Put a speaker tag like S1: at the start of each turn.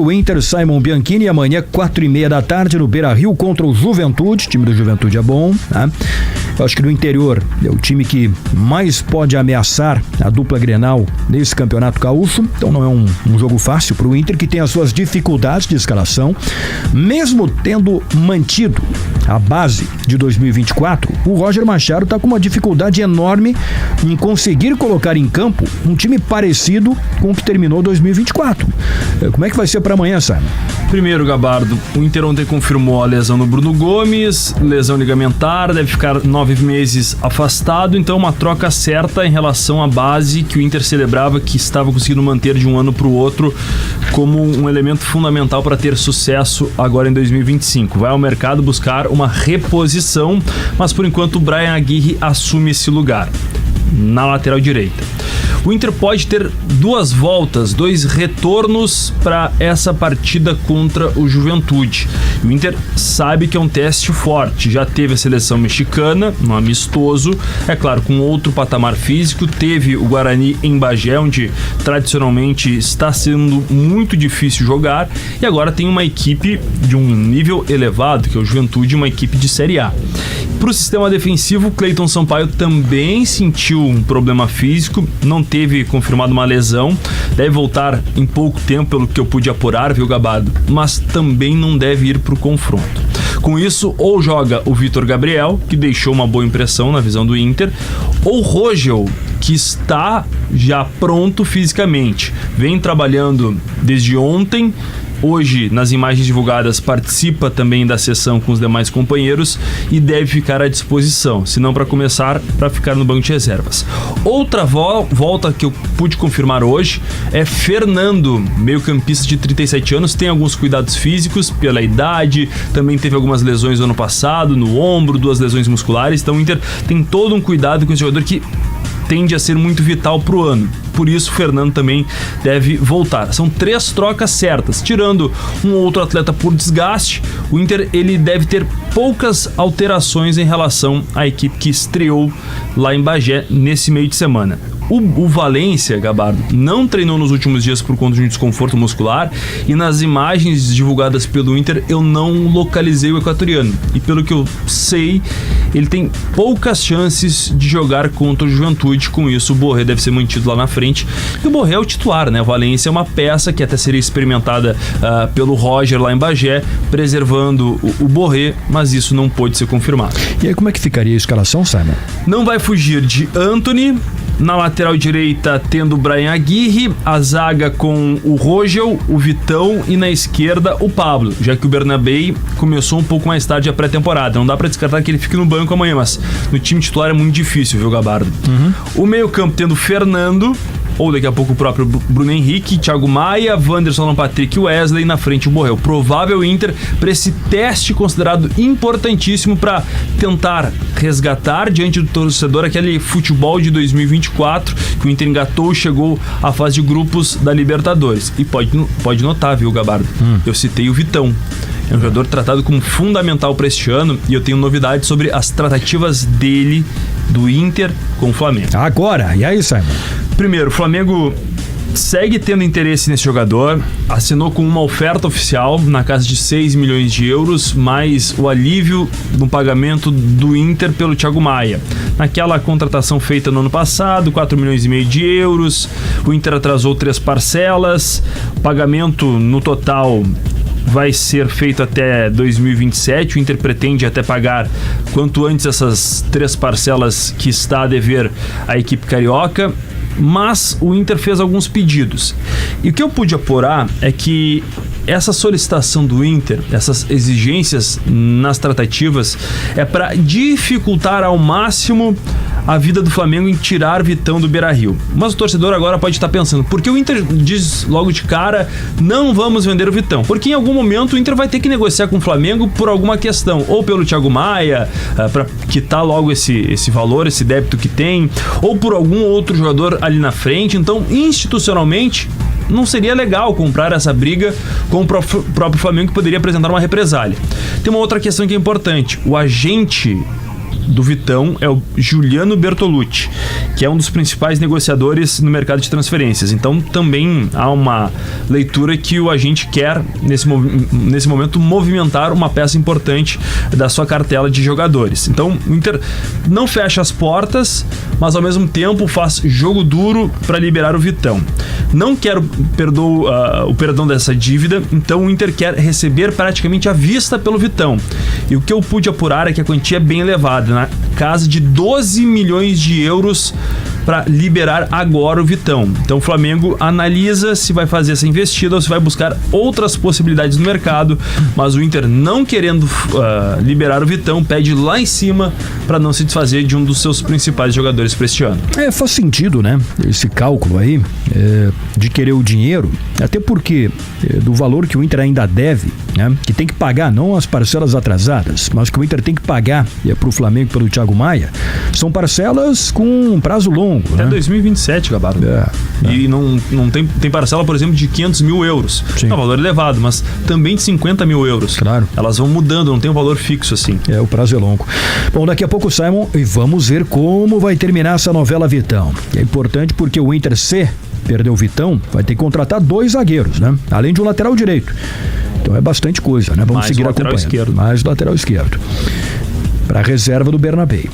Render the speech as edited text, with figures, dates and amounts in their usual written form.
S1: o Inter, Simon Bianchini, amanhã 4:30 da tarde no Beira-Rio contra o Juventude. O time do Juventude é bom, né? Eu acho que no interior é o time que mais pode ameaçar a dupla Grenal nesse campeonato gaúcho. Então não é um jogo fácil para o Inter, que tem as suas dificuldades de escalação. Mesmo tendo mantido a base de 2024, o Roger Machado está com uma dificuldade enorme em conseguir colocar em campo um time parecido com o que terminou 2024. Como é que vai ser para amanhã, Simon?
S2: Primeiro, Gabardo, o Inter ontem confirmou a lesão no Bruno Gomes, lesão ligamentar, deve ficar 9 meses afastado, então uma troca certa em relação à base que o Inter celebrava que estava conseguindo manter de um ano para o outro como um elemento fundamental para ter sucesso agora em 2025. Vai ao mercado buscar uma reposição, mas por enquanto o Brian Aguirre assume esse lugar na lateral direita. O Inter pode ter 2 voltas, 2 retornos para essa partida contra o Juventude. O Inter sabe que é um teste forte, já teve a seleção mexicana, um amistoso, é claro, com outro patamar físico, teve o Guarani em Bagé, onde tradicionalmente está sendo muito difícil jogar, e agora tem uma equipe de um nível elevado, que é o Juventude, uma equipe de Série A. Para o sistema defensivo, Cleiton Sampaio também sentiu um problema físico, não teve confirmado uma lesão, deve voltar em pouco tempo, pelo que eu pude apurar, viu, Gabardo? Mas também não deve ir para o confronto. Com isso, ou joga o Vitor Gabriel, que deixou uma boa impressão na visão do Inter, ou Rogel, que está já pronto fisicamente, vem trabalhando desde ontem. Hoje, nas imagens divulgadas, participa também da sessão com os demais companheiros e deve ficar à disposição, se não para começar, para ficar no banco de reservas. Outra volta que eu pude confirmar hoje é Fernando, meio-campista de 37 anos, tem alguns cuidados físicos pela idade, também teve algumas lesões no ano passado, no ombro, 2 lesões musculares, então o Inter tem todo um cuidado com esse jogador que tende a ser muito vital pro ano. Por isso, o Fernando também deve voltar. São 3 trocas certas. Tirando um outro atleta por desgaste, o Inter ele deve ter poucas alterações em relação à equipe que estreou lá em Bagé nesse meio de semana. O Valência, Gabardo, não treinou nos últimos dias por conta de um desconforto muscular e nas imagens divulgadas pelo Inter eu não localizei o equatoriano. E pelo que eu sei, ele tem poucas chances de jogar contra o Juventude. Com isso, o Borré deve ser mantido lá na frente. E o Borré é o titular, né? O Valência é uma peça que até seria experimentada pelo Roger lá em Bagé, preservando o Borré, mas isso não pôde ser confirmado.
S1: E aí, como é que ficaria a escalação, Simon?
S2: Não vai fugir de Antony. Na lateral direita, tendo o Brian Aguirre, a zaga com o Rogel, o Vitão e na esquerda o Pablo, já que o Bernabei começou um pouco mais tarde a pré-temporada. Não dá pra descartar que ele fique no banco amanhã, mas no time titular é muito difícil, viu, Gabardo? O meio-campo tendo Fernando, ou daqui a pouco o próprio Bruno Henrique, Thiago Maia, Wanderson, Alan Patrick e Wesley, na frente o Borré. O provável Inter para esse teste considerado importantíssimo para tentar resgatar diante do torcedor aquele futebol de 2024 que o Inter engatou e chegou à fase de grupos da Libertadores. E pode notar, viu, Gabardo? Eu citei o Vitão. É um jogador tratado como fundamental para este ano e eu tenho novidades sobre as tratativas dele, do Inter, com o Flamengo.
S1: Agora, e aí, Simon?
S2: Primeiro, o Flamengo segue tendo interesse nesse jogador, assinou com uma oferta oficial na casa de 6 milhões de euros, mais o alívio no pagamento do Inter pelo Thiago Maia. Naquela contratação feita no ano passado, 4 milhões e meio de euros, o Inter atrasou 3 parcelas, o pagamento no total vai ser feito até 2027, o Inter pretende até pagar quanto antes essas 3 parcelas que está a dever à equipe carioca, mas o Inter fez alguns pedidos. E o que eu pude apurar é que essa solicitação do Inter, essas exigências nas tratativas, é para dificultar ao máximo a vida do Flamengo em tirar Vitão do Beira-Rio. Mas o torcedor agora pode estar pensando, por que o Inter diz logo de cara, não vamos vender o Vitão? Porque em algum momento o Inter vai ter que negociar com o Flamengo por alguma questão, ou pelo Thiago Maia, para quitar logo esse valor, esse débito que tem, ou por algum outro jogador ali na frente. Então, institucionalmente, não seria legal comprar essa briga com o próprio Flamengo, que poderia apresentar uma represália. Tem uma outra questão que é importante. O agente do Vitão é o Juliano Bertolucci, que é um dos principais negociadores no mercado de transferências. Então também há uma leitura que o agente quer, nesse momento, movimentar uma peça importante da sua cartela de jogadores. Então o Inter não fecha as portas, mas ao mesmo tempo faz jogo duro para liberar o Vitão. Não quer o perdão dessa dívida, então o Inter quer receber praticamente à vista pelo Vitão. E o que eu pude apurar é que a quantia é bem elevada, na casa de 12 milhões de euros para liberar agora o Vitão. Então o Flamengo analisa se vai fazer essa investida ou se vai buscar outras possibilidades no mercado, mas o Inter, não querendo liberar o Vitão, pede lá em cima para não se desfazer de um dos seus principais jogadores para este ano.
S1: Faz sentido, né? Esse cálculo aí de querer o dinheiro, até porque do valor que o Inter ainda deve, né? Que tem que pagar, não as parcelas atrasadas, mas que o Inter tem que pagar para o Flamengo pelo Thiago Maia, são parcelas com um prazo longo.
S2: Até 2027, Gabardo. E não tem parcela, por exemplo, de 500 mil euros.
S1: Sim.
S2: É um valor elevado, mas também de 50 mil euros.
S1: Claro.
S2: Elas vão mudando, não tem um valor fixo assim.
S1: O prazo é longo. Bom, daqui a pouco, Simon, e vamos ver como vai terminar essa novela Vitão. É importante porque o Inter, se perder o Vitão, vai ter que contratar 2 zagueiros, né? Além de um lateral direito. Então é bastante coisa, né? Vamos seguir acompanhando. Mais lateral esquerdo. Para a reserva do Bernabéu.